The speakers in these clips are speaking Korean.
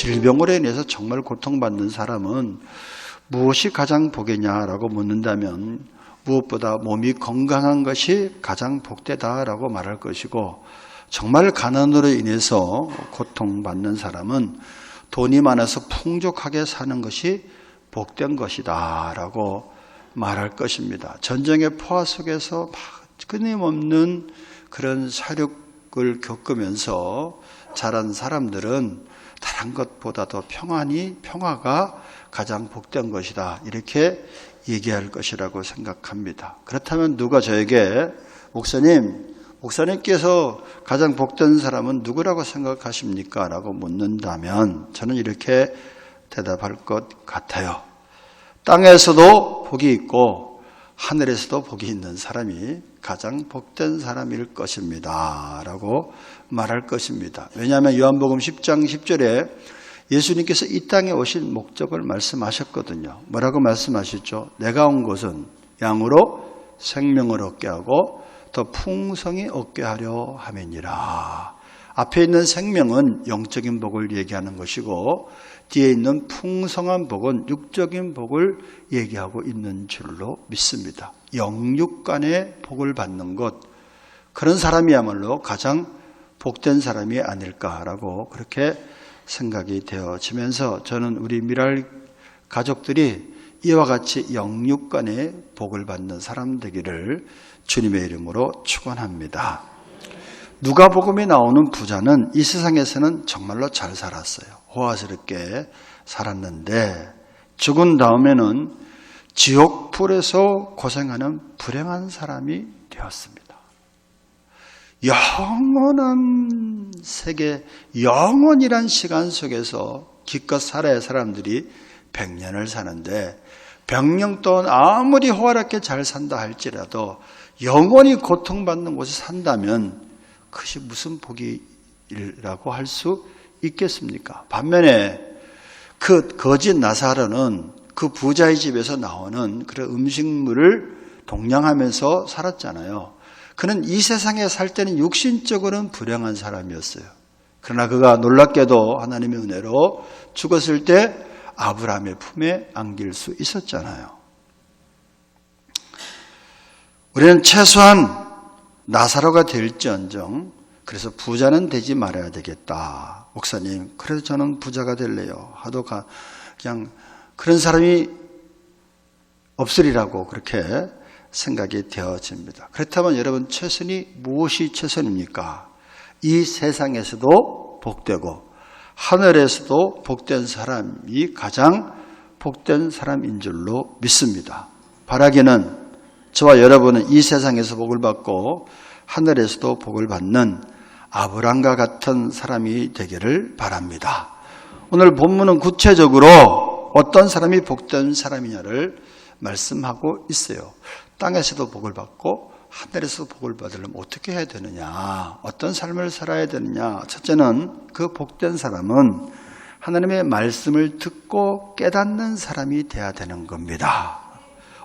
질병으로 인해서 정말 고통받는 사람은 무엇이 가장 복이냐라고 묻는다면 무엇보다 몸이 건강한 것이 가장 복되다라고 말할 것이고, 정말 가난으로 인해서 고통받는 사람은 돈이 많아서 풍족하게 사는 것이 복된 것이다라고 말할 것입니다. 전쟁의 포화 속에서 막 끊임없는 그런 사륙을 겪으면서 자란 사람들은 다른 것보다도 평화가 가장 복된 것이다, 이렇게 얘기할 것이라고 생각합니다. 그렇다면 누가 저에게 목사님께서 가장 복된 사람은 누구라고 생각하십니까? 라고 묻는다면 저는 이렇게 대답할 것 같아요. 땅에서도 복이 있고 하늘에서도 복이 있는 사람이 가장 복된 사람일 것입니다 라고 말할 것입니다. 왜냐하면 요한복음 10장 10절에 예수님께서 이 땅에 오신 목적을 말씀하셨거든요. 뭐라고 말씀하셨죠? 내가 온 것은 양으로 생명을 얻게 하고 더 풍성히 얻게 하려 함이니라. 앞에 있는 생명은 영적인 복을 얘기하는 것이고 뒤에 있는 풍성한 복은 육적인 복을 얘기하고 있는 줄로 믿습니다. 영육간의 복을 받는 것, 그런 사람이야말로 가장 복된 사람이 아닐까라고 그렇게 생각이 되어지면서 저는 우리 미랄 가족들이 이와 같이 영육간의 복을 받는 사람 되기를 주님의 이름으로 축원합니다. 누가복음에 나오는 부자는 이 세상에서는 정말로 잘 살았어요. 호화스럽게 살았는데 죽은 다음에는 지옥불에서 고생하는 불행한 사람이 되었습니다. 영원한 세계, 영원이란 시간 속에서 기껏 살아야 사람들이 100년을 사는데 100년 동안 아무리 호화롭게 잘 산다 할지라도 영원히 고통받는 곳에 산다면 그것이 무슨 복이라고 할 수 있겠습니까? 반면에 그 거짓 나사로는 그 부자의 집에서 나오는 그런 음식물을 동냥하면서 살았잖아요. 그는 이 세상에 살 때는 육신적으로는 불행한 사람이었어요. 그러나 그가 놀랍게도 하나님의 은혜로 죽었을 때 아브라함의 품에 안길 수 있었잖아요. 우리는 최소한 나사로가 될지언정 그래서 부자는 되지 말아야 되겠다. 목사님, 그래서 저는 부자가 될래요. 하도 그냥 그런 사람이 없으리라고 그렇게 생각이 되어집니다. 그렇다면 여러분, 최선이 무엇이 최선입니까? 이 세상에서도 복되고 하늘에서도 복된 사람이 가장 복된 사람인 줄로 믿습니다. 바라기는 저와 여러분은 이 세상에서 복을 받고 하늘에서도 복을 받는 아브람과 같은 사람이 되기를 바랍니다. 오늘 본문은 구체적으로 어떤 사람이 복된 사람이냐를 말씀하고 있어요. 땅에서도 복을 받고 하늘에서도 복을 받으려면 어떻게 해야 되느냐, 어떤 삶을 살아야 되느냐. 첫째는 그 복된 사람은 하나님의 말씀을 듣고 깨닫는 사람이 돼야 되는 겁니다.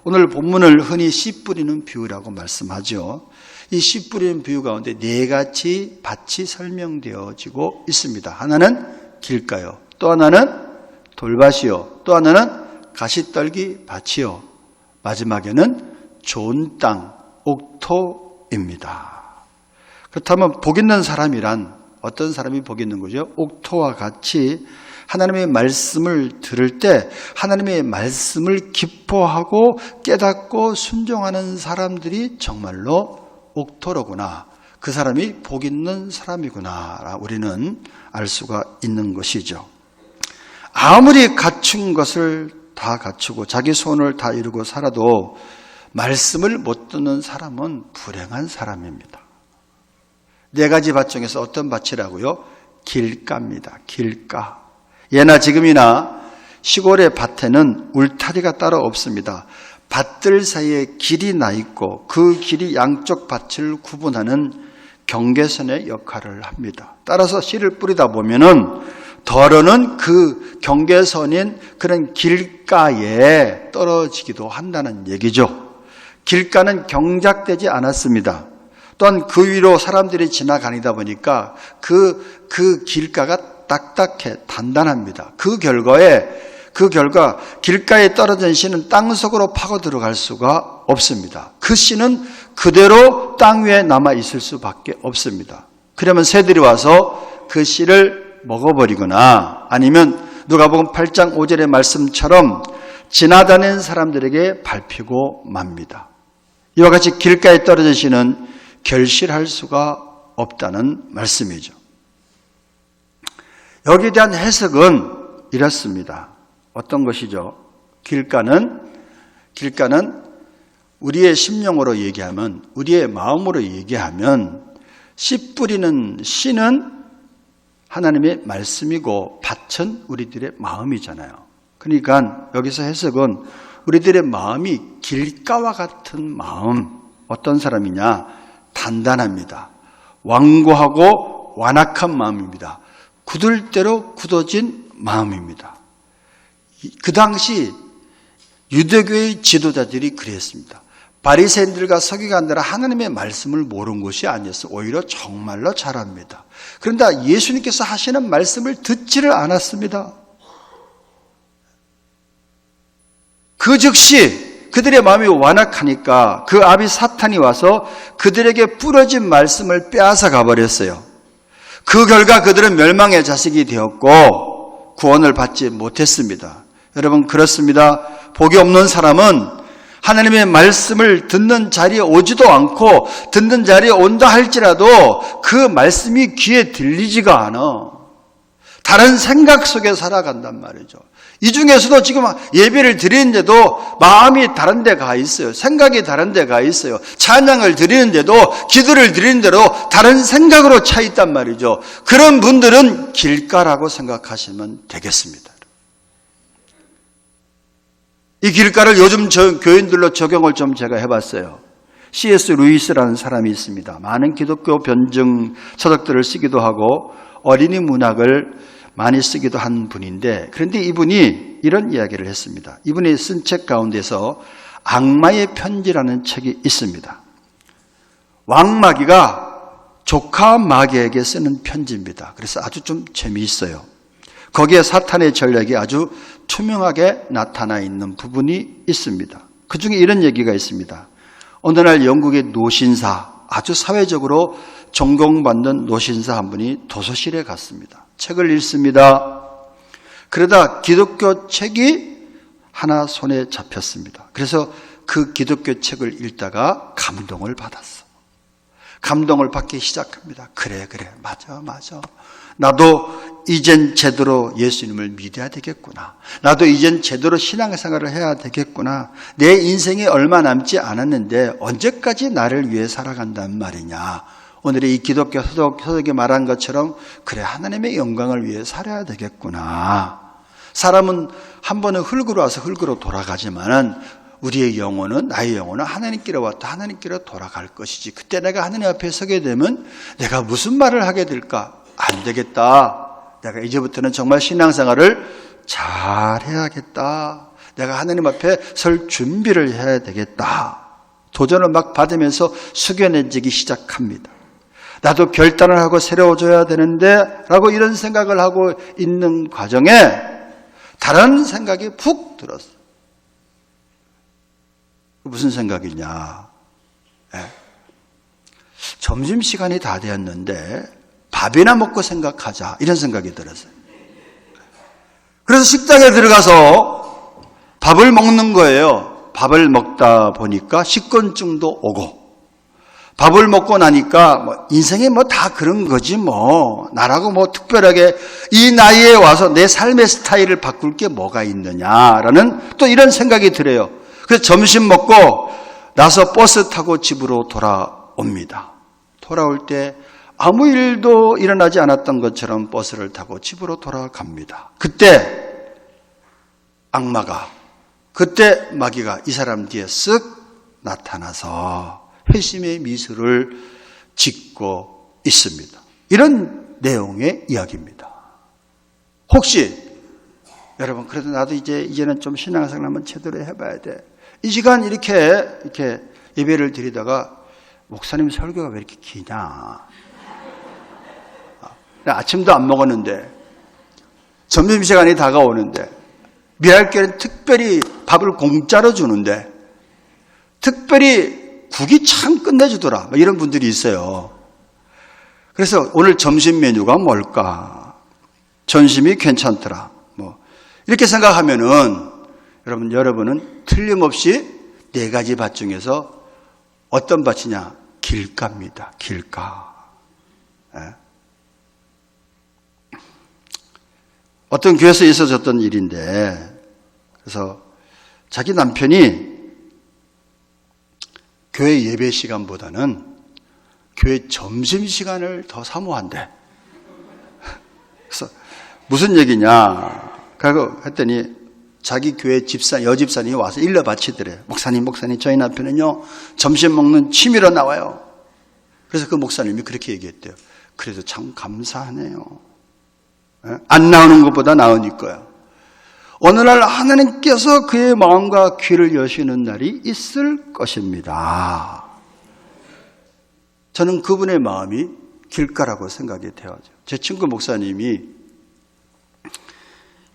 오늘 본문을 흔히 씨 뿌리는 비유라고 말씀하죠. 이 씨 뿌리는 비유 가운데 네 가지 밭이 설명되어지고 있습니다. 하나는 길가요, 또 하나는 돌밭이요, 또 하나는 가시떨기 밭이요, 마지막에는 좋은 땅, 옥토입니다. 그렇다면 복 있는 사람이란 어떤 사람이 복 있는 거죠? 옥토와 같이 하나님의 말씀을 들을 때 하나님의 말씀을 기뻐하고 깨닫고 순종하는 사람들이 정말로 옥토로구나, 그 사람이 복 있는 사람이구나, 우리는 알 수가 있는 것이죠. 아무리 갖춘 것을 다 갖추고 자기 소원을 다 이루고 살아도 말씀을 못 듣는 사람은 불행한 사람입니다. 네 가지 밭 중에서 어떤 밭이라고요? 길가입니다. 길가. 예나 지금이나 시골의 밭에는 울타리가 따로 없습니다. 밭들 사이에 길이 나 있고 그 길이 양쪽 밭을 구분하는 경계선의 역할을 합니다. 따라서 씨를 뿌리다 보면은 덜어는 그 경계선인 그런 길가에 떨어지기도 한다는 얘기죠. 길가는 경작되지 않았습니다. 또한 그 위로 사람들이 지나다니다 보니까 그 길가가 딱딱해 단단합니다. 그 결과 길가에 떨어진 씨는 땅속으로 파고 들어갈 수가 없습니다. 그 씨는 그대로 땅 위에 남아 있을 수밖에 없습니다. 그러면 새들이 와서 그 씨를 먹어버리거나 아니면 누가복음 8장 5절의 말씀처럼 지나다니는 사람들에게 밟히고 맙니다. 이와 같이 길가에 떨어진 씨는 결실할 수가 없다는 말씀이죠. 여기에 대한 해석은 이렇습니다. 어떤 것이죠? 길가는 우리의 심령으로 얘기하면, 우리의 마음으로 얘기하면 씨 뿌리는 씨는 하나님의 말씀이고 밭은 우리들의 마음이잖아요. 그러니까 여기서 해석은 우리들의 마음이 길가와 같은 마음, 어떤 사람이냐? 단단합니다. 완고하고 완악한 마음입니다. 굳을 대로 굳어진 마음입니다. 그 당시 유대교의 지도자들이 그랬습니다. 바리새인들과 서기관들은 하나님의 말씀을 모르는 것이 아니었어요. 오히려 정말로 잘합니다. 그런데 예수님께서 하시는 말씀을 듣지를 않았습니다. 그 즉시 그들의 마음이 완악하니까 그 아비 사탄이 와서 그들에게 부러진 말씀을 빼앗아 가버렸어요. 그 결과 그들은 멸망의 자식이 되었고 구원을 받지 못했습니다. 여러분, 그렇습니다. 복이 없는 사람은 하나님의 말씀을 듣는 자리에 오지도 않고 듣는 자리에 온다 할지라도 그 말씀이 귀에 들리지가 않아. 다른 생각 속에 살아간단 말이죠. 이 중에서도 지금 예배를 드리는데도 마음이 다른 데 가 있어요. 생각이 다른 데 가 있어요. 찬양을 드리는데도, 기도를 드리는데도 다른 생각으로 차 있단 말이죠. 그런 분들은 길가라고 생각하시면 되겠습니다. 이 길가를 요즘 교인들로 적용을 좀 제가 해봤어요. C.S. 루이스라는 사람이 있습니다. 많은 기독교 변증 서적들을 쓰기도 하고 어린이 문학을 많이 쓰기도 한 분인데, 그런데 이분이 이런 이야기를 했습니다. 이분이 쓴 책 가운데서 악마의 편지라는 책이 있습니다. 왕마귀가 조카 마귀에게 쓰는 편지입니다. 그래서 아주 좀 재미있어요. 거기에 사탄의 전략이 아주 투명하게 나타나 있는 부분이 있습니다. 그 중에 이런 얘기가 있습니다. 어느 날 영국의 노신사, 아주 사회적으로 존경받는 노신사 한 분이 도서실에 갔습니다. 책을 읽습니다. 그러다 기독교 책이 하나 손에 잡혔습니다. 그래서 그 기독교 책을 읽다가 감동을 받았어. 감동을 받기 시작합니다. 그래, 맞아. 나도 이젠 제대로 예수님을 믿어야 되겠구나. 나도 이젠 제대로 신앙생활을 해야 되겠구나. 내 인생이 얼마 남지 않았는데 언제까지 나를 위해 살아간단 말이냐. 오늘의 이 기독교 서적에 말한 것처럼 그래, 하나님의 영광을 위해 살아야 되겠구나. 사람은 한 번은 흙으로 와서 흙으로 돌아가지만은 우리의 영혼은, 나의 영혼은 하나님께로 왔다 하나님께로 돌아갈 것이지. 그때 내가 하나님 앞에 서게 되면 내가 무슨 말을 하게 될까? 안 되겠다. 내가 이제부터는 정말 신앙생활을 잘 해야겠다. 내가 하나님 앞에 설 준비를 해야 되겠다. 도전을 막 받으면서 숙연해지기 시작합니다. 나도 결단을 하고 새로워져야 되는데 라고 이런 생각을 하고 있는 과정에 다른 생각이 푹 들었어요. 무슨 생각이냐. 점심시간이 다 되었는데 밥이나 먹고 생각하자, 이런 생각이 들었어요. 그래서 식당에 들어가서 밥을 먹는 거예요. 밥을 먹다 보니까 식곤증도 오고, 밥을 먹고 나니까 인생이 다 그런 거지 나라고 특별하게 이 나이에 와서 내 삶의 스타일을 바꿀 게 뭐가 있느냐라는 또 이런 생각이 들어요. 그래서 점심 먹고 나서 버스 타고 집으로 돌아옵니다. 돌아올 때 아무 일도 일어나지 않았던 것처럼 버스를 타고 집으로 돌아갑니다. 그때 마귀가 이 사람 뒤에 쓱 나타나서 회심의 미소를 짓고 있습니다. 이런 내용의 이야기입니다. 혹시 여러분, 그래도 나도 이제는 좀 신앙생활 한번 제대로 해봐야 돼. 이 시간 이렇게 예배를 드리다가 목사님 설교가 왜 이렇게 기냐? 아침도 안 먹었는데 점심시간이 다가오는데, 미랄교회는 특별히 밥을 공짜로 주는데, 특별히 국이 참 끝내주더라. 이런 분들이 있어요. 그래서 오늘 점심 메뉴가 뭘까? 점심이 괜찮더라. 이렇게 생각하면은, 여러분은 틀림없이 4가지 밭 중에서 어떤 밭이냐? 길가입니다. 길가. 어떤 교회에서 있어졌던 일인데, 그래서 자기 남편이 교회 예배 시간보다는 교회 점심 시간을 더 사모한대. 그래서 무슨 얘기냐? 그러고 했더니 자기 교회 여집사님이 와서 일러 바치더래. 목사님, 저희 남편은요, 점심 먹는 취미로 나와요. 그래서 그 목사님이 그렇게 얘기했대요. 그래도 참 감사하네요. 안 나오는 것보다 나으니까요. 어느 날 하나님께서 그의 마음과 귀를 여시는 날이 있을 것입니다. 저는 그분의 마음이 길가라고 생각이 되어요. 제 친구 목사님이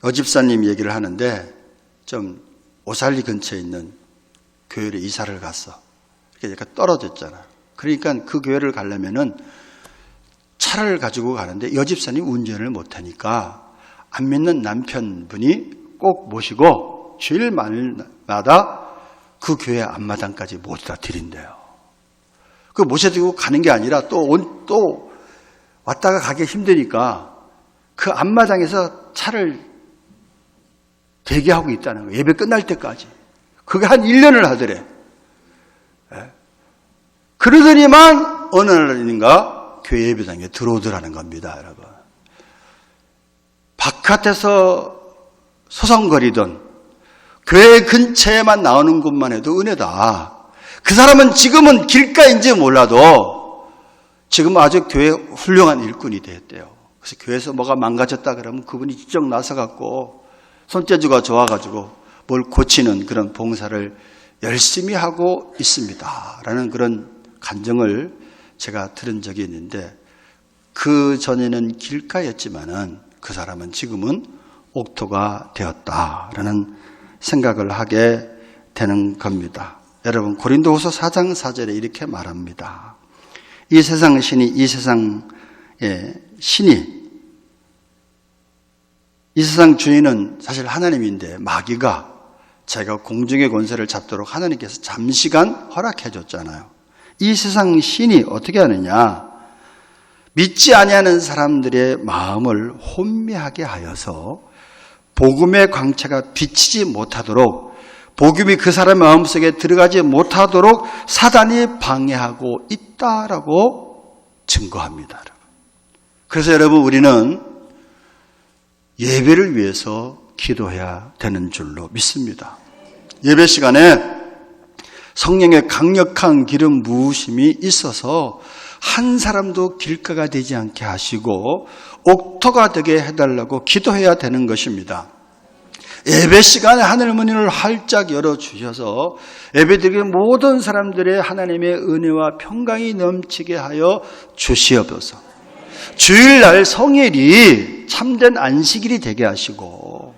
여집사님 얘기를 하는데 좀 오살리 근처에 있는 교회로 이사를 갔어. 그러니까 떨어졌잖아. 그러니까 그 교회를 가려면은 차를 가지고 가는데 여집사님 운전을 못하니까 안 믿는 남편분이 꼭 모시고 주일마다 그 교회 앞마당까지 모셔다 드린대요. 그 모셔드리고 가는 게 아니라 또 왔다가 가기 힘드니까 그 앞마당에서 차를 대기하고 있다는 거예요. 예배 끝날 때까지. 그게 한 1년을 하더래. 그러더니만 어느 날인가 교회 예배당에 들어오더라는 겁니다, 여러분. 바깥에서 소송거리던 교회 근처에만 나오는 것만 해도 은혜다. 그 사람은 지금은 길가인지 몰라도 지금 아주 교회 훌륭한 일꾼이 되었대요. 그래서 교회에서 뭐가 망가졌다 그러면 그분이 직접 나서갖고 손재주가 좋아가지고 뭘 고치는 그런 봉사를 열심히 하고 있습니다. 라는 그런 간증을 제가 들은 적이 있는데, 그 전에는 길가였지만은 그 사람은 지금은 옥토가 되었다라는 생각을 하게 되는 겁니다. 여러분, 고린도후서 4장 4절에 이렇게 말합니다. 이 세상 신이 이 세상 주인은 사실 하나님인데 마귀가 자기가 공중의 권세를 잡도록 하나님께서 잠시간 허락해 줬잖아요. 이 세상 신이 어떻게 하느냐? 믿지 아니하는 사람들의 마음을 혼미하게 하여서 복음의 광채가 비치지 못하도록, 복음이 그 사람의 마음속에 들어가지 못하도록 사단이 방해하고 있다라고 증거합니다. 그래서 여러분, 우리는 예배를 위해서 기도해야 되는 줄로 믿습니다. 예배 시간에 성령의 강력한 기름 부으심이 있어서 한 사람도 길가가 되지 않게 하시고 옥토가 되게 해달라고 기도해야 되는 것입니다. 예배 시간에 하늘 문을 활짝 열어주셔서 예배드리는 모든 사람들의 하나님의 은혜와 평강이 넘치게 하여 주시옵소서. 주일날 성일이 참된 안식일이 되게 하시고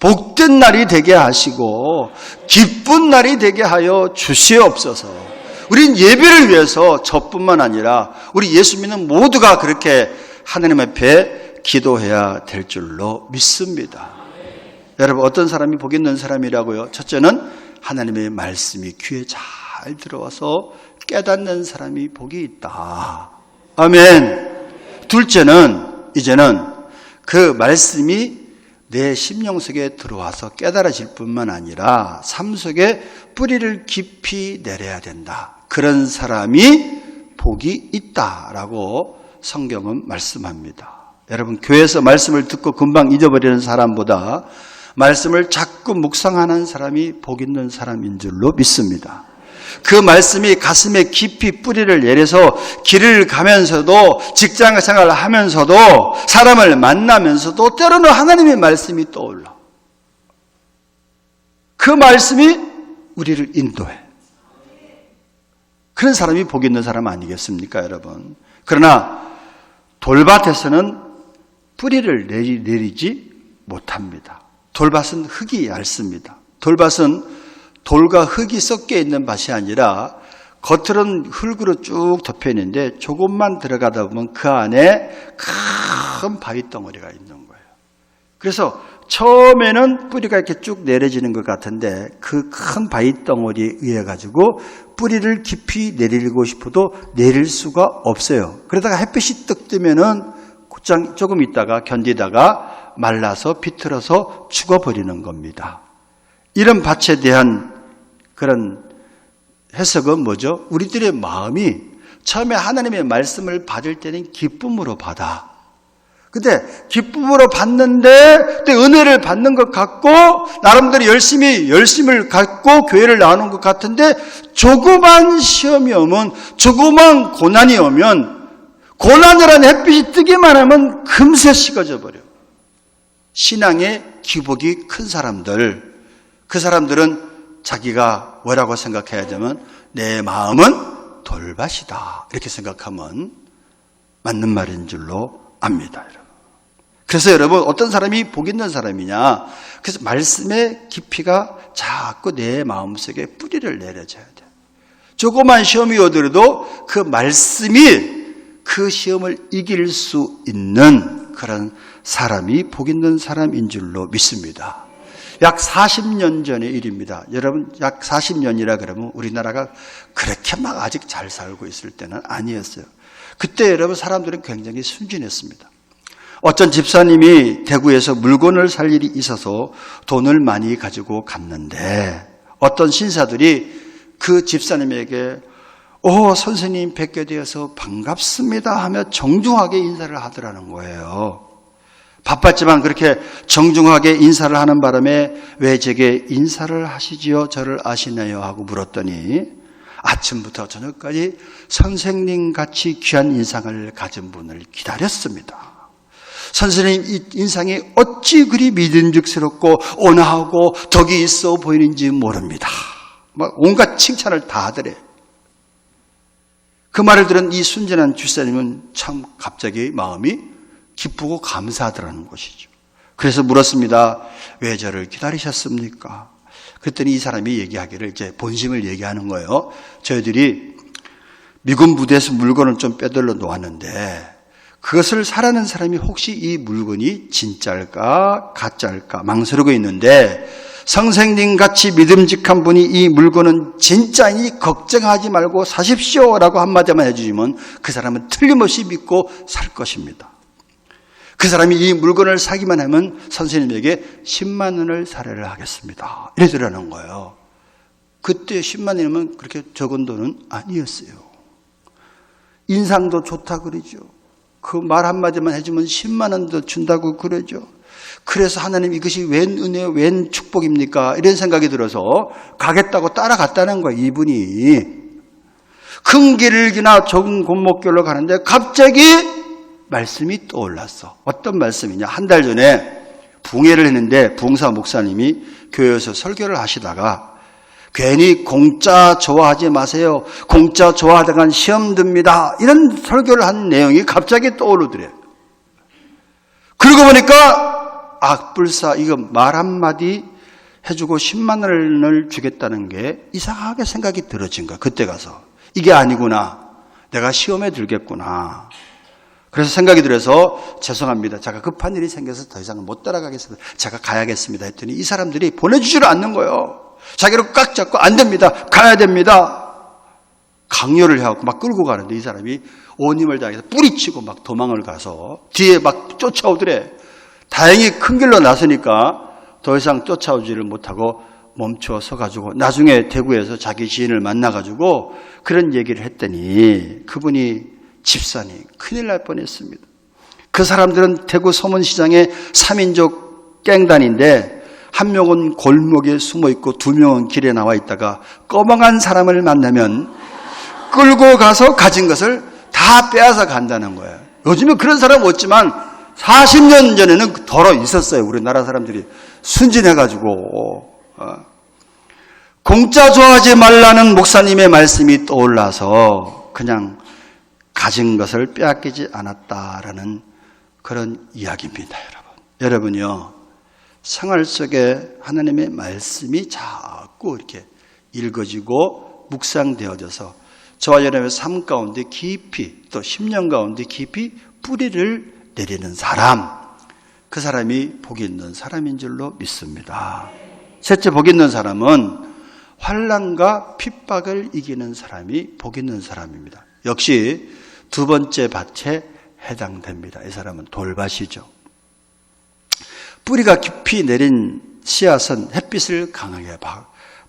복된 날이 되게 하시고 기쁜 날이 되게 하여 주시옵소서. 우린 예배를 위해서 저뿐만 아니라 우리 예수 믿는 모두가 그렇게 하나님 앞에 기도해야 될 줄로 믿습니다. 여러분, 어떤 사람이 복 있는 사람이라고요? 첫째는 하나님의 말씀이 귀에 잘 들어와서 깨닫는 사람이 복이 있다. 아멘. 둘째는 이제는 그 말씀이 내 심령 속에 들어와서 깨달아질 뿐만 아니라 삶 속에 뿌리를 깊이 내려야 된다. 그런 사람이 복이 있다라고 성경은 말씀합니다. 여러분, 교회에서 말씀을 듣고 금방 잊어버리는 사람보다 말씀을 자꾸 묵상하는 사람이 복 있는 사람인 줄로 믿습니다. 그 말씀이 가슴에 깊이 뿌리를 내려서 길을 가면서도 직장 생활을 하면서도 사람을 만나면서도 때로는 하나님의 말씀이 떠올라. 그 말씀이 우리를 인도해. 그런 사람이 복 있는 사람 아니겠습니까, 여러분? 그러나 돌밭에서는 뿌리를 내리지 못합니다. 돌밭은 흙이 얇습니다. 돌밭은 돌과 흙이 섞여 있는 밭이 아니라 겉으로는 흙으로 쭉 덮여 있는데 조금만 들어가다 보면 그 안에 큰 바위 덩어리가 있는 거예요. 그래서 처음에는 뿌리가 이렇게 쭉 내려지는 것 같은데 그 큰 바위 덩어리에 의해 가지고 뿌리를 깊이 내리고 싶어도 내릴 수가 없어요. 그러다가 햇빛이 떡 뜨면은 곧장 조금 있다가 견디다가 말라서 비틀어서 죽어버리는 겁니다. 이런 밭에 대한 그런 해석은 뭐죠? 우리들의 마음이 처음에 하나님의 말씀을 받을 때는 기쁨으로 받아. 근데 기쁨으로 받는데 또 은혜를 받는 것 같고 나름대로 열심을 갖고 교회를 나오는 것 같은데 조그만 시험이 오면 조그만 고난이 오면 고난이라는 햇빛이 뜨기만 하면 금세 식어져 버려. 신앙의 기복이 큰 사람들, 그 사람들은 자기가 뭐라고 생각해야 되면 내 마음은 돌밭이다 이렇게 생각하면 맞는 말인 줄로 압니다. 여러분. 그래서 여러분 어떤 사람이 복 있는 사람이냐, 그래서 말씀의 깊이가 자꾸 내 마음속에 뿌리를 내려줘야 돼. 조그만 시험이 오더라도 그 말씀이 그 시험을 이길 수 있는 그런 사람이 복 있는 사람인 줄로 믿습니다. 약 40년 전의 일입니다. 여러분, 약 40년이라 그러면 우리나라가 그렇게 막 아직 잘 살고 있을 때는 아니었어요. 그때 여러분 사람들은 굉장히 순진했습니다. 어떤 집사님이 대구에서 물건을 살 일이 있어서 돈을 많이 가지고 갔는데 어떤 신사들이 그 집사님에게 선생님 뵙게 되어서 반갑습니다 하며 정중하게 인사를 하더라는 거예요. 바빴지만 그렇게 정중하게 인사를 하는 바람에 왜 제게 인사를 하시지요? 저를 아시나요? 하고 물었더니 아침부터 저녁까지 선생님같이 귀한 인상을 가진 분을 기다렸습니다. 선생님 이 인상이 어찌 그리 믿음직스럽고 온화하고 덕이 있어 보이는지 모릅니다. 막 온갖 칭찬을 다 하더래. 그 말을 들은 이 순진한 집사님은 참 갑자기 마음이 기쁘고 감사하더라는 것이죠. 그래서 물었습니다. 왜 저를 기다리셨습니까? 그랬더니 이 사람이 얘기하기를 이제 본심을 얘기하는 거예요. 저희들이 미군 부대에서 물건을 좀 빼들러 놓았는데 그것을 사라는 사람이 혹시 이 물건이 진짜일까 가짜일까 망설이고 있는데 선생님같이 믿음직한 분이 이 물건은 진짜이니 걱정하지 말고 사십시오라고 한마디만 해주시면 그 사람은 틀림없이 믿고 살 것입니다. 그 사람이 이 물건을 사기만 하면 선생님에게 10만 원을 살해를 하겠습니다. 이러더라는 거예요. 그때 10만 원이면 그렇게 적은 돈은 아니었어요. 인상도 좋다 그러죠. 그 말 한마디만 해주면 10만 원도 준다고 그러죠. 그래서 하나님 이것이 웬 은혜, 웬 축복입니까? 이런 생각이 들어서 가겠다고 따라갔다는 거예요. 이분이. 큰 길을 지나 좁은 골목길로 가는데 갑자기 말씀이 떠올랐어. 어떤 말씀이냐? 한 달 전에 붕해를 했는데 부흥사 목사님이 교회에서 설교를 하시다가 괜히 공짜 좋아하지 마세요. 공짜 좋아하다간 시험 듭니다. 이런 설교를 한 내용이 갑자기 떠오르더래요. 그러고 보니까 악불사 이거 말 한마디 해주고 10만 원을 주겠다는 게 이상하게 생각이 들어진 거야. 그때 가서 이게 아니구나. 내가 시험에 들겠구나. 그래서 생각이 들어서 죄송합니다. 제가 급한 일이 생겨서 더 이상 못 따라가겠습니다. 제가 가야겠습니다. 했더니 이 사람들이 보내주지를 않는 거예요. 자기를 꽉 잡고 안 됩니다. 가야 됩니다. 강요를 해갖고 막 끌고 가는데 이 사람이 온 힘을 다해서 뿌리치고 막 도망을 가서 뒤에 막 쫓아오더래. 다행히 큰 길로 나서니까 더 이상 쫓아오지를 못하고 멈춰 서가지고 나중에 대구에서 자기 지인을 만나가지고 그런 얘기를 했더니 그분이 집사님 큰일 날 뻔했습니다. 그 사람들은 대구 서문시장의 3인조 갱단인데 한 명은 골목에 숨어있고 두 명은 길에 나와 있다가 꺼멍한 사람을 만나면 끌고 가서 가진 것을 다 빼앗아 간다는 거예요. 요즘은 그런 사람 없지만 40년 전에는 덜어 있었어요. 우리나라 사람들이 순진해가지고. 공짜 좋아하지 말라는 목사님의 말씀이 떠올라서 그냥 가진 것을 빼앗기지 않았다라는 그런 이야기입니다. 여러분요. 생활 속에 하나님의 말씀이 자꾸 이렇게 읽어지고 묵상되어져서 저와 여러분의 삶 가운데 깊이 또 10년 가운데 깊이 뿌리를 내리는 사람, 그 사람이 복이 있는 사람인 줄로 믿습니다. 셋째, 복이 있는 사람은 환난과 핍박을 이기는 사람이 복이 있는 사람입니다. 역시 두 번째 밭에 해당됩니다. 이 사람은 돌밭이죠. 뿌리가 깊이 내린 씨앗은 햇빛을 강하게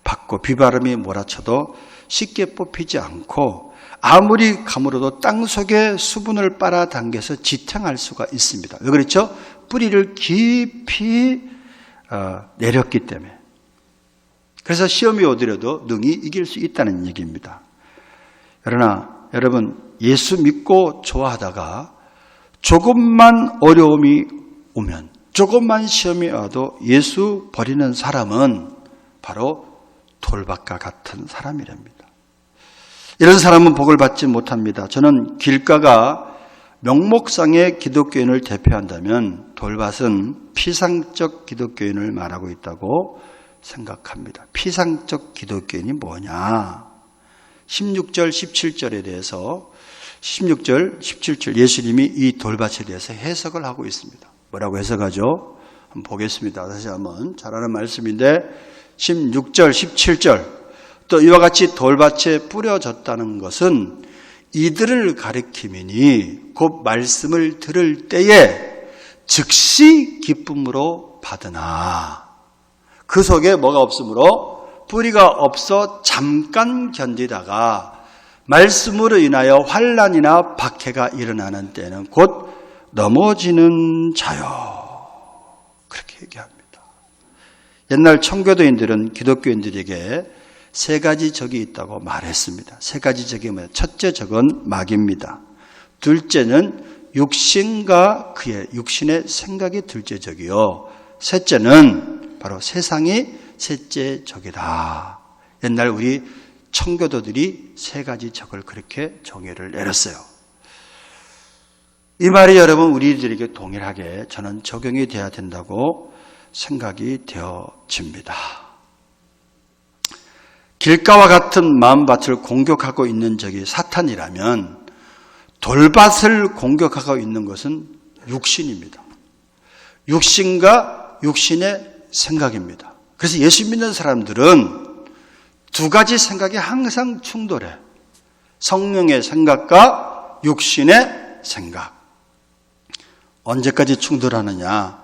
받고 비바람이 몰아쳐도 쉽게 뽑히지 않고 아무리 가물어도 땅 속에 수분을 빨아당겨서 지탱할 수가 있습니다. 왜 그렇죠? 뿌리를 깊이 내렸기 때문에. 그래서 시험이 오더라도 능히 이길 수 있다는 얘기입니다. 그러나 여러분, 예수 믿고 좋아하다가 조금만 어려움이 오면, 조금만 시험이 와도 예수 버리는 사람은 바로 돌밭과 같은 사람이랍니다. 이런 사람은 복을 받지 못합니다. 저는 길가가 명목상의 기독교인을 대표한다면 돌밭은 피상적 기독교인을 말하고 있다고 생각합니다. 피상적 기독교인이 뭐냐? 16절, 17절에 대해서 16절, 17절 예수님이 이 돌밭에 대해서 해석을 하고 있습니다. 뭐라고 해석하죠? 한번 보겠습니다. 다시 한번 잘 아는 말씀인데 16절, 17절 또 이와 같이 돌밭에 뿌려졌다는 것은 이들을 가리킴이니 곧 말씀을 들을 때에 즉시 기쁨으로 받으나 그 속에 뭐가 없으므로 뿌리가 없어 잠깐 견디다가 말씀으로 인하여 환난이나 박해가 일어나는 때는 곧 넘어지는 자요. 그렇게 얘기합니다. 옛날 청교도인들은 기독교인들에게 세 가지 적이 있다고 말했습니다. 세 가지 적이 뭐예요? 첫째 적은 마귀입니다. 둘째는 육신과 그의 육신의 생각이 둘째 적이요. 셋째는 바로 세상이 셋째 적이다. 옛날 우리 청교도들이 세 가지 적을 그렇게 정의를 내렸어요. 이 말이 여러분 우리들에게 동일하게 저는 적용이 돼야 된다고 생각이 되어집니다. 길가와 같은 마음밭을 공격하고 있는 적이 사탄이라면 돌밭을 공격하고 있는 것은 육신입니다. 육신과 육신의 생각입니다. 그래서 예수 믿는 사람들은 두 가지 생각이 항상 충돌해. 성령의 생각과 육신의 생각. 언제까지 충돌하느냐?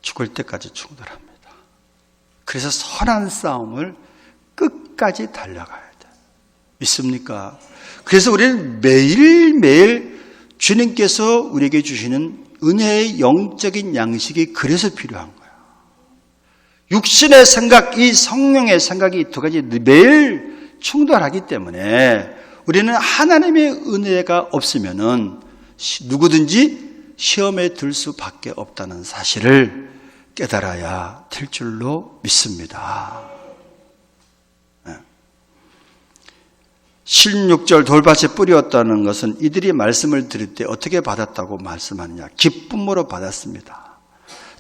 죽을 때까지 충돌합니다. 그래서 선한 싸움을 끝까지 달려가야 돼. 믿습니까? 그래서 우리는 매일매일 주님께서 우리에게 주시는 은혜의 영적인 양식이 그래서 필요한 거예요. 육신의 생각, 이 성령의 생각이 이 두 가지 매일 충돌하기 때문에 우리는 하나님의 은혜가 없으면은 누구든지 시험에 들 수밖에 없다는 사실을 깨달아야 될 줄로 믿습니다. 16절 돌밭에 뿌렸다는 것은 이들이 말씀을 들을 때 어떻게 받았다고 말씀하느냐? 기쁨으로 받았습니다.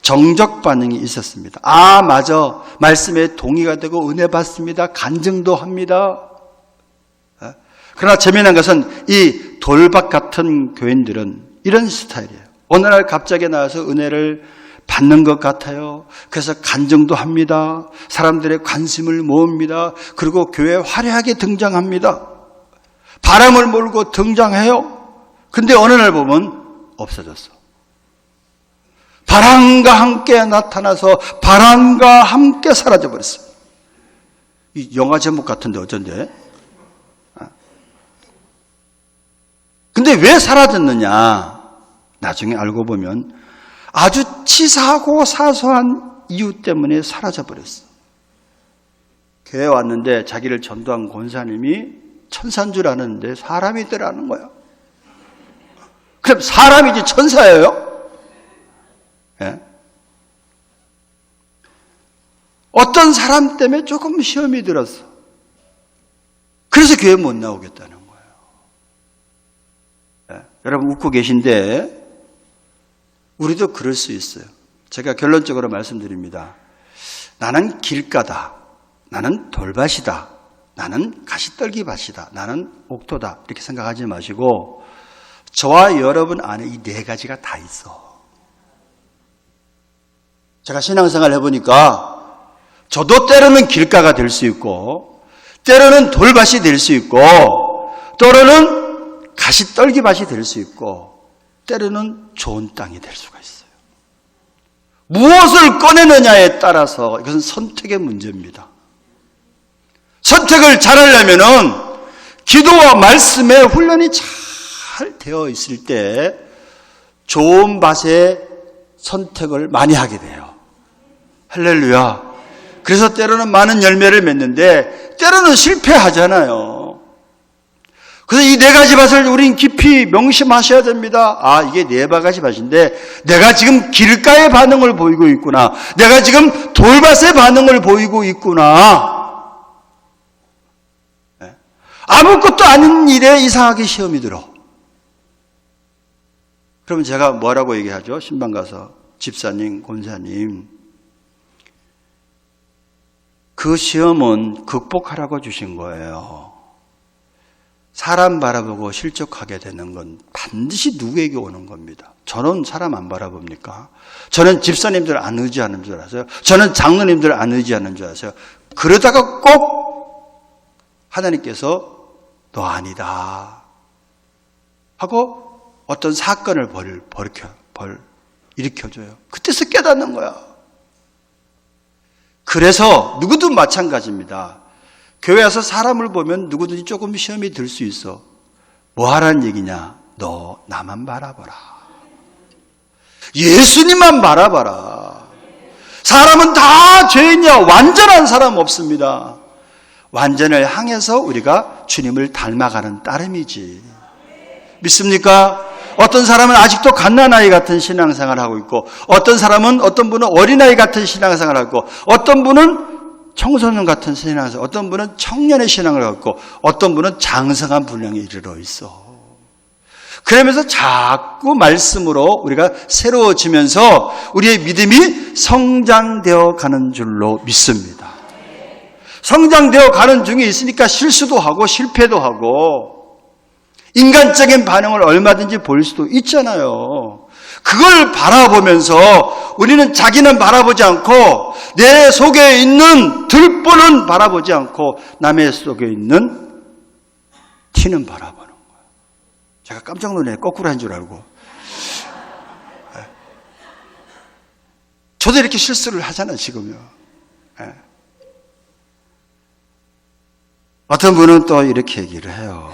정적 반응이 있었습니다. 아, 맞아. 말씀에 동의가 되고 은혜 받습니다. 간증도 합니다. 그러나 재미난 것은 이 돌밭 같은 교인들은 이런 스타일이에요. 어느 날 갑자기 나와서 은혜를 받는 것 같아요. 그래서 간증도 합니다. 사람들의 관심을 모읍니다. 그리고 교회에 화려하게 등장합니다. 바람을 몰고 등장해요. 근데 어느 날 보면 없어졌어. 바람과 함께 나타나서 바람과 함께 사라져버렸어요. 이 영화 제목 같은데 어쩐데? 근데 왜 사라졌느냐? 나중에 알고 보면 아주 치사하고 사소한 이유 때문에 사라져버렸어. 교회에 왔는데 자기를 전도한 권사님이 천사인 줄 아는데 사람이더라는 거야. 그럼 사람이지 천사예요? 예? 어떤 사람 때문에 조금 시험이 들었어. 그래서 교회 못 나오겠다는 거예요. 예? 여러분 웃고 계신데 우리도 그럴 수 있어요. 제가 결론적으로 말씀드립니다. 나는 길가다. 나는 돌밭이다. 나는 가시떨기밭이다. 나는 옥토다. 이렇게 생각하지 마시고 저와 여러분 안에 이 네 가지가 다 있어. 제가 신앙생활 해보니까 저도 때로는 길가가 될 수 있고 때로는 돌밭이 될 수 있고 때로는 가시떨기밭이 될 수 있고 때로는 좋은 땅이 될 수가 있어요. 무엇을 꺼내느냐에 따라서 이것은 선택의 문제입니다. 선택을 잘하려면은 기도와 말씀의 훈련이 잘 되어 있을 때 좋은 밭의 선택을 많이 하게 돼요. 할렐루야. 그래서 때로는 많은 열매를 맺는데 때로는 실패하잖아요. 그래서 이 네 가지 밭을 우린 깊이 명심하셔야 됩니다. 아, 이게 네 가지 밭인데 내가 지금 길가의 반응을 보이고 있구나. 내가 지금 돌밭의 반응을 보이고 있구나. 아무것도 아닌 일에 이상하게 시험이 들어. 그러면 제가 뭐라고 얘기하죠? 신방 가서 집사님, 권사님, 그 시험은 극복하라고 주신 거예요. 사람 바라보고 실족하게 되는 건 반드시 누구에게 오는 겁니다. 저는 사람 안 바라봅니까? 저는 집사님들 안 의지하는 줄 아세요? 저는 장로님들 안 의지하는 줄 아세요? 그러다가 꼭 하나님께서 너 아니다 하고 어떤 사건을 일으켜줘요. 그때서 깨닫는 거야. 그래서 누구도 마찬가지입니다. 교회 와서 사람을 보면 누구든지 조금 시험이 들 수 있어. 뭐 하라는 얘기냐? 너 나만 바라봐라. 예수님만 바라봐라. 사람은 다 죄인이야. 완전한 사람 없습니다. 완전을 향해서 우리가 주님을 닮아가는 따름이지. 믿습니까? 어떤 사람은 아직도 갓난아이 같은 신앙생활을 하고 있고 어떤 분은 어린아이 같은 신앙생활을 하고 어떤 분은 청소년 같은 신앙생활, 어떤 분은 청년의 신앙을 갖고 어떤 분은 장성한 분량에 이르러 있어. 그러면서 자꾸 말씀으로 우리가 새로워지면서 우리의 믿음이 성장되어 가는 줄로 믿습니다. 성장되어 가는 중에 있으니까 실수도 하고 실패도 하고 인간적인 반응을 얼마든지 보일 수도 있잖아요. 그걸 바라보면서 우리는 자기는 바라보지 않고 내 속에 있는 들보는 바라보지 않고 남의 속에 있는 티는 바라보는 거예요. 제가 깜짝 놀래 거꾸로 한 줄 알고. 저도 이렇게 실수를 하잖아요, 지금요. 어떤 분은 또 이렇게 얘기를 해요.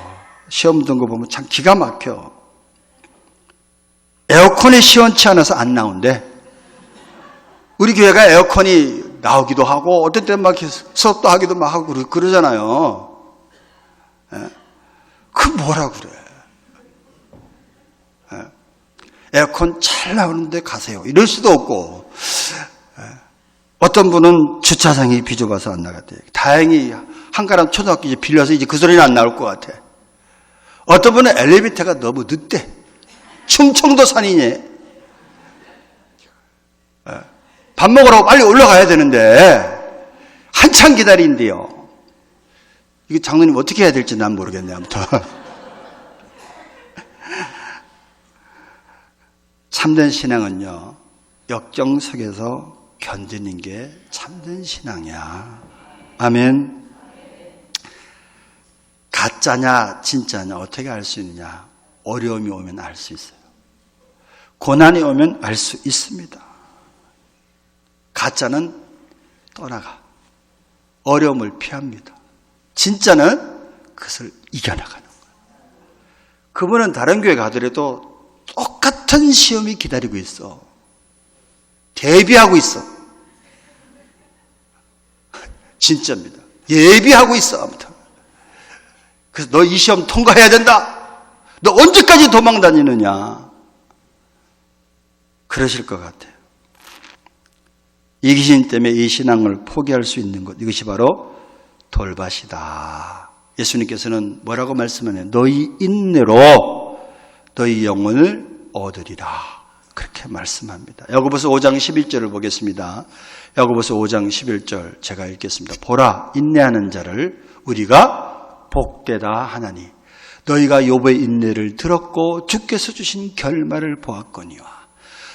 시험 든 거 보면 참 기가 막혀. 에어컨이 시원치 않아서 안 나온대. 우리 교회가 에어컨이 나오기도 하고 어떤 때는 막 수업도 하기도 막 하고 그러잖아요. 그 뭐라 그래. 에어컨 잘 나오는데 가세요. 이럴 수도 없고. 어떤 분은 주차장이 비좁아서 안 나갔대. 다행히 한가람 초등학교 이제 빌려서 이제 그 소리는 안 나올 것 같아. 어떤 분은 엘리베이터가 너무 늦대. 충청도 산이니. 밥 먹으러 빨리 올라가야 되는데 한참 기다린대요. 이거 장로님 어떻게 해야 될지 난 모르겠네. 아무튼 참된 신앙은요, 역정 속에서 견디는 게 참된 신앙이야. 아멘. 가짜냐 진짜냐 어떻게 알 수 있느냐? 어려움이 오면 알 수 있어요. 고난이 오면 알 수 있습니다. 가짜는 떠나가. 어려움을 피합니다. 진짜는 그것을 이겨나가는 거예요. 그분은 다른 교회 가더라도 똑같은 시험이 기다리고 있어. 대비하고 있어. 진짜입니다. 예비하고 있어. 아무튼. 그래서 너 이 시험 통과해야 된다. 너 언제까지 도망 다니느냐. 그러실 것 같아요. 이 귀신 때문에 이 신앙을 포기할 수 있는 것, 이것이 바로 돌밭이다. 예수님께서는 뭐라고 말씀하냐면 너희 인내로 너희 영혼을 얻으리라. 그렇게 말씀합니다. 야고보서 5장 11절을 보겠습니다. 야고보서 5장 11절 제가 읽겠습니다. 보라, 인내하는 자를 우리가 복되다 하나니 너희가 욥의 인내를 들었고 주께서 주신 결말을 보았거니와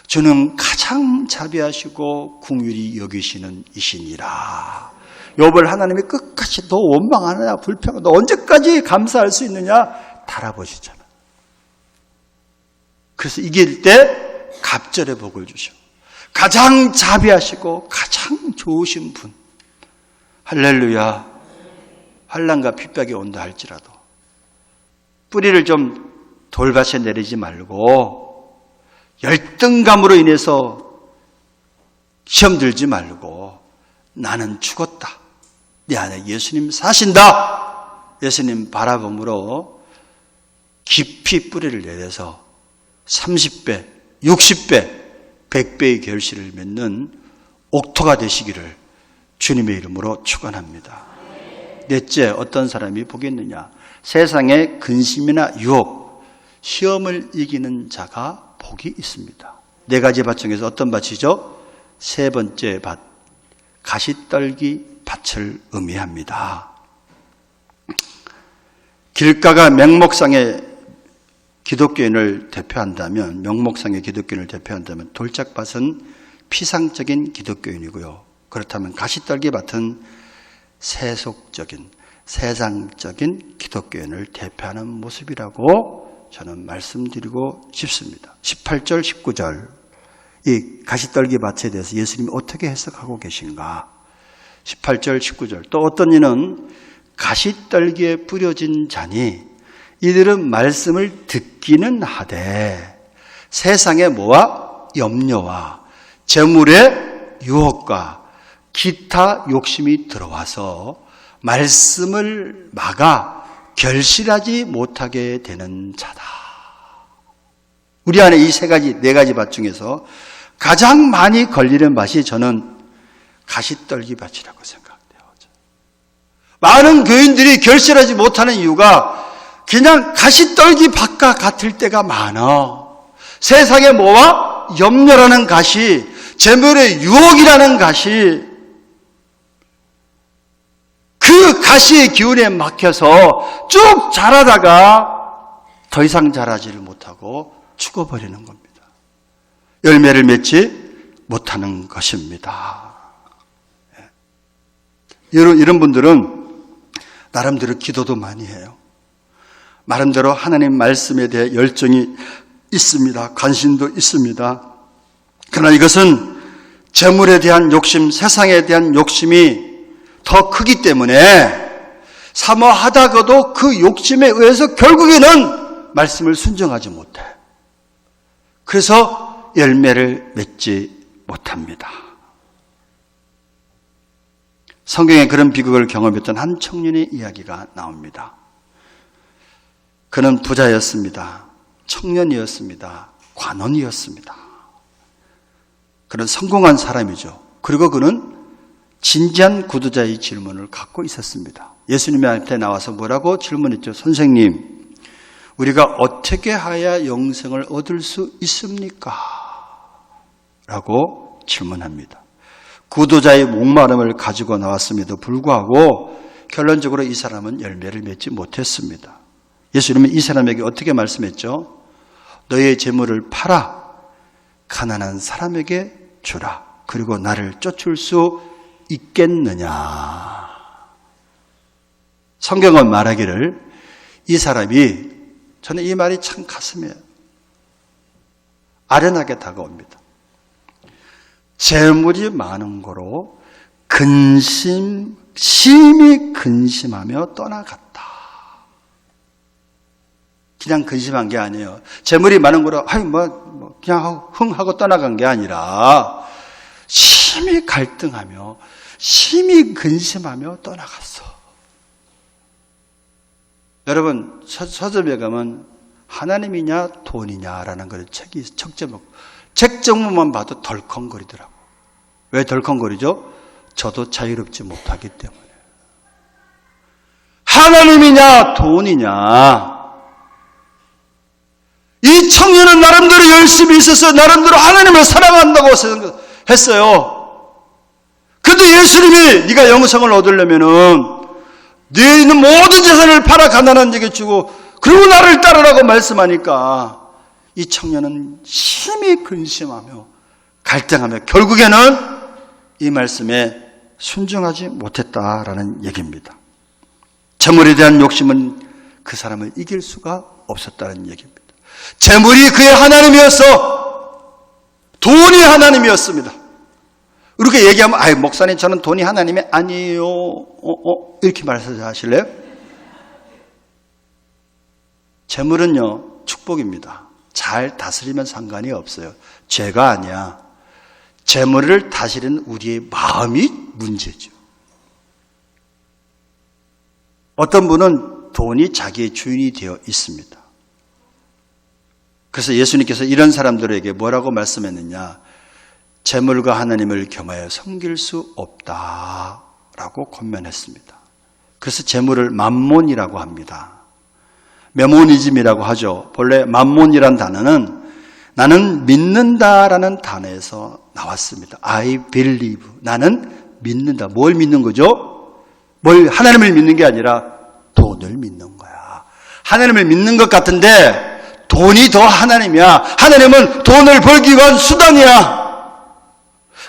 주는 가장 자비하시고 긍휼히 여기시는 이시니라. 욥을 하나님이 끝까지 너 원망하느냐 불평 너 언제까지 감사할 수 있느냐 달아보시잖아. 그래서 이길 때 갑절의 복을 주셔. 가장 자비하시고 가장 좋으신 분. 할렐루야. 환난과 핍박이 온다 할지라도 뿌리를 좀 돌밭에 내리지 말고 열등감으로 인해서 시험 들지 말고 나는 죽었다. 내 안에 예수님 사신다. 예수님 바라봄으로 깊이 뿌리를 내려서 30배, 60배, 100배의 결실을 맺는 옥토가 되시기를 주님의 이름으로 축원합니다. 넷째, 어떤 사람이 복이 있느냐? 세상의 근심이나 유혹, 시험을 이기는 자가 복이 있습니다. 네 가지 밭 중에서 어떤 밭이죠? 세 번째 밭, 가시떨기 밭을 의미합니다. 길가가 명목상의 기독교인을 대표한다면, 명목상의 기독교인을 대표한다면 돌짝밭은 피상적인 기독교인이고요. 그렇다면 가시떨기 밭은 세속적인, 세상적인 기독교인을 대표하는 모습이라고 저는 말씀드리고 싶습니다. 18절, 19절 이 가시떨기 밭에 대해서 예수님이 어떻게 해석하고 계신가? 18절, 19절 또 어떤 이는 가시떨기에 뿌려진 자니 이들은 말씀을 듣기는 하되 세상의 뭐와 염려와 재물의 유혹과 기타 욕심이 들어와서 말씀을 막아 결실하지 못하게 되는 자다. 우리 안에 이 세 가지, 네 가지 밭 중에서 가장 많이 걸리는 밭이 저는 가시떨기 밭이라고 생각돼요. 많은 교인들이 결실하지 못하는 이유가 그냥 가시떨기 밭과 같을 때가 많아. 세상의 뭐와 염려라는 가시, 재물의 유혹이라는 가시, 그 가시의 기운에 막혀서 쭉 자라다가 더 이상 자라지를 못하고 죽어버리는 겁니다. 열매를 맺지 못하는 것입니다. 이런 분들은 나름대로 기도도 많이 해요. 나름대로 하나님 말씀에 대해 열정이 있습니다. 관심도 있습니다. 그러나 이것은 재물에 대한 욕심, 세상에 대한 욕심이 더 크기 때문에 사모하다가도 그 욕심에 의해서 결국에는 말씀을 순종하지 못해. 그래서 열매를 맺지 못합니다. 성경에 그런 비극을 경험했던 한 청년의 이야기가 나옵니다. 그는 부자였습니다. 청년이었습니다. 관원이었습니다. 그는 성공한 사람이죠. 그리고 그는 진지한 구두자의 질문을 갖고 있었습니다. 예수님의 앞에 나와서 뭐라고 질문했죠? 선생님, 우리가 어떻게 하야 영생을 얻을 수 있습니까? 라고 질문합니다. 구두자의 목마름을 가지고 나왔음에도 불구하고 결론적으로 이 사람은 열매를 맺지 못했습니다. 예수님은 이 사람에게 어떻게 말씀했죠? 너의 재물을 팔아 가난한 사람에게 주라. 그리고 나를 쫓을 수 있겠느냐. 성경은 말하기를 이 사람이, 저는 이 말이 참 가슴에 아련하게 다가옵니다. 재물이 많은 거로 심히 근심하며 떠나갔다. 그냥 근심한 게 아니에요. 재물이 많은 거로 그냥 흥하고 떠나간 게 아니라 심히 갈등하며 심히 근심하며 떠나갔어. 여러분, 서점에 가면 하나님이냐 돈이냐라는 걸 책이 책 제목만 봐도 덜컹거리더라고. 왜 덜컹거리죠? 저도 자유롭지 못하기 때문에. 하나님이냐 돈이냐, 이 청년은 나름대로 열심히 있어서 나름대로 하나님을 사랑한다고 했어요. 그런데 예수님이 네가 영생을 얻으려면은 네 있는 모든 재산을 팔아 가난한 자에게 주고 그리고 나를 따르라고 말씀하니까 이 청년은 심히 근심하며 갈등하며 결국에는 이 말씀에 순종하지 못했다라는 얘기입니다. 재물에 대한 욕심은 그 사람을 이길 수가 없었다는 얘기입니다. 재물이 그의 하나님이었어. 돈이 하나님이었습니다. 이렇게 얘기하면 아이 목사님 저는 돈이 하나님이 아니에요. 이렇게 말씀하실래요? 재물은요 축복입니다. 잘 다스리면 상관이 없어요. 죄가 아니야. 재물을 다스리는 우리의 마음이 문제죠. 어떤 분은 돈이 자기의 주인이 되어 있습니다. 그래서 예수님께서 이런 사람들에게 뭐라고 말씀했느냐? 재물과 하나님을 겸하여 섬길 수 없다라고 권면했습니다. 그래서 재물을 맘몬이라고 합니다. 메모니즘이라고 하죠. 본래 맘몬이란 단어는 나는 믿는다라는 단어에서 나왔습니다. I believe. 나는 믿는다. 뭘 믿는 거죠? 하나님을 믿는 게 아니라 돈을 믿는 거야. 하나님을 믿는 것 같은데 돈이 더 하나님이야. 하나님은 돈을 벌기 위한 수단이야.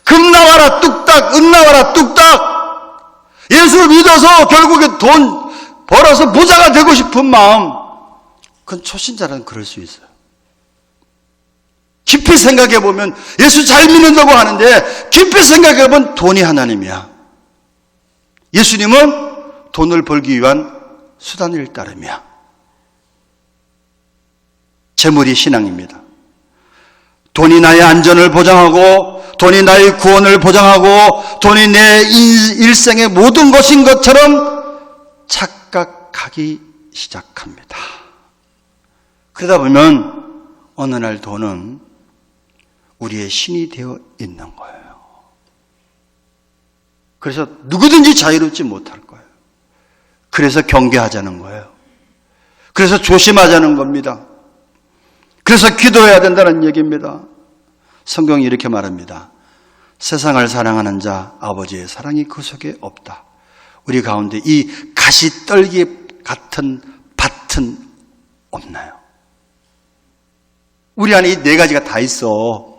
금 나와라 뚝딱, 은 나와라 뚝딱. 예수를 믿어서 결국에 돈 벌어서 부자가 되고 싶은 마음, 그건 초신자라는 그럴 수 있어요. 깊이 생각해 보면 예수 잘 믿는다고 하는데 깊이 생각해 보면 돈이 하나님이야. 예수님은 돈을 벌기 위한 수단일 따름이야. 재물이 신앙입니다. 돈이 나의 안전을 보장하고 돈이 나의 구원을 보장하고 돈이 내 일생의 모든 것인 것처럼 착각하기 시작합니다. 그러다 보면 어느 날 돈은 우리의 신이 되어 있는 거예요. 그래서 누구든지 자유롭지 못할 거예요. 그래서 경계하자는 거예요. 그래서 조심하자는 겁니다. 그래서 기도해야 된다는 얘기입니다. 성경이 이렇게 말합니다. 세상을 사랑하는 자 아버지의 사랑이 그 속에 없다. 우리 가운데 이 가시떨기 같은 밭은 없나요? 우리 안에 이 네 가지가 다 있어.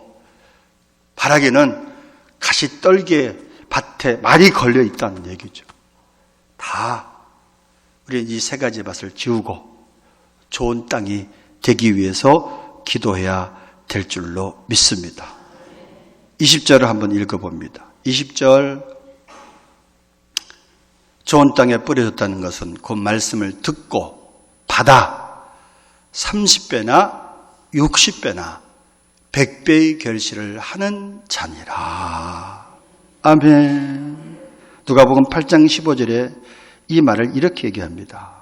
바라기는 가시떨기의 밭에 말이 걸려 있다는 얘기죠. 다 우리 이 세 가지 밭을 지우고 좋은 땅이 되기 위해서 기도해야 될 줄로 믿습니다. 20절을 한번 읽어봅니다. 20절 좋은 땅에 뿌려졌다는 것은 그 말씀을 듣고 받아 30배나 60배나 100배의 결실을 하는 자니라. 아멘. 누가복음 8장 15절에 이 말을 이렇게 얘기합니다.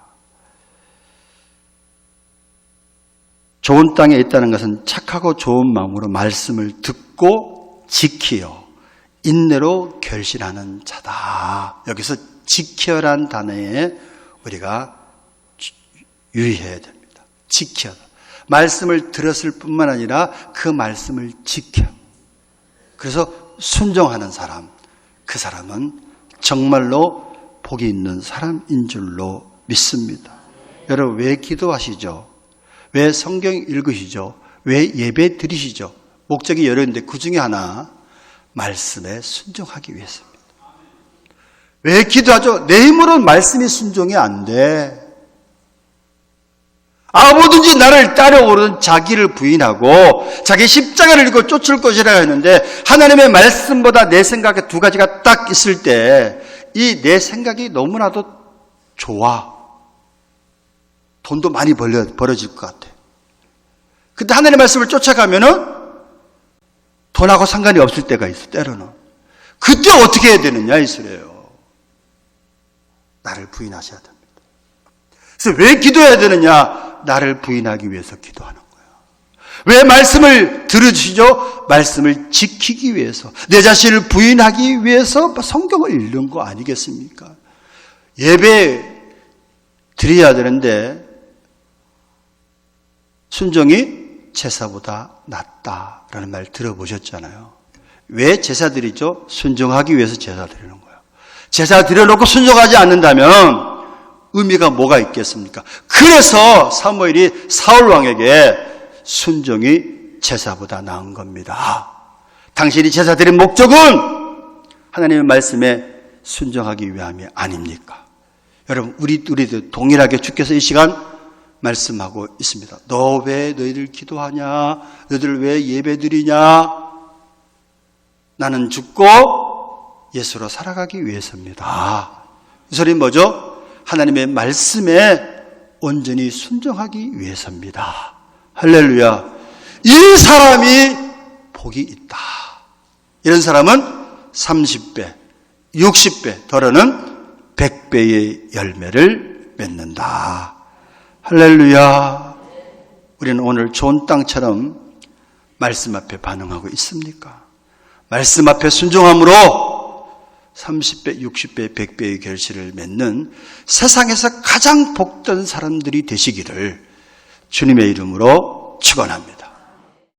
좋은 땅에 있다는 것은 착하고 좋은 마음으로 말씀을 듣고 지키어 인내로 결실하는 자다. 여기서 지켜란 단어에 우리가 유의해야 됩니다. 지켜. 말씀을 들었을 뿐만 아니라 그 말씀을 지켜. 그래서 순종하는 사람, 그 사람은 정말로 복이 있는 사람인 줄로 믿습니다. 여러분 왜 기도하시죠? 왜 성경 읽으시죠? 왜 예배 드리시죠? 목적이 여러 있는데 그 중에 하나 말씀에 순종하기 위해서입니다. 왜 기도하죠? 내 힘으로는 말씀이 순종이 안 돼. 아무든지 나를 따라오는 자기를 부인하고 자기 십자가를 들고 쫓을 것이라 했는데 하나님의 말씀보다 내 생각에 두 가지가 딱 있을 때 이 내 생각이 너무나도 좋아. 돈도 많이 벌어질 것 같아. 근데 하나님의 말씀을 쫓아가면은 돈하고 상관이 없을 때가 있어, 때로는. 그때 어떻게 해야 되느냐, 이소리예요. 나를 부인하셔야 됩니다. 그래서 왜 기도해야 되느냐? 나를 부인하기 위해서 기도하는 거예요. 왜 말씀을 들으시죠? 말씀을 지키기 위해서. 내 자신을 부인하기 위해서 성경을 읽는 거 아니겠습니까? 예배 드려야 되는데 순종이 제사보다 낫다라는 말 들어보셨잖아요. 왜 제사 드리죠? 순종하기 위해서 제사 드리는 거예요. 제사 드려놓고 순종하지 않는다면 의미가 뭐가 있겠습니까? 그래서 사무엘이 사울 왕에게 순종이 제사보다 나은 겁니다. 당신이 제사 드린 목적은 하나님의 말씀에 순종하기 위함이 아닙니까? 여러분, 우리도 동일하게 주께서 이 시간 말씀하고 있습니다. 너 왜 너희들 기도하냐? 너희들 왜 예배 드리냐? 나는 죽고 예수로 살아가기 위해서입니다. 이 소리는 뭐죠? 하나님의 말씀에 온전히 순종하기 위해서입니다. 할렐루야. 이 사람이 복이 있다. 이런 사람은 30배, 60배, 더러는 100배의 열매를 맺는다. 할렐루야. 우리는 오늘 좋은 땅처럼 말씀 앞에 반응하고 있습니까? 말씀 앞에 순종함으로 30배, 60배, 100배의 결실을 맺는 세상에서 가장 복된 사람들이 되시기를 주님의 이름으로 축원합니다.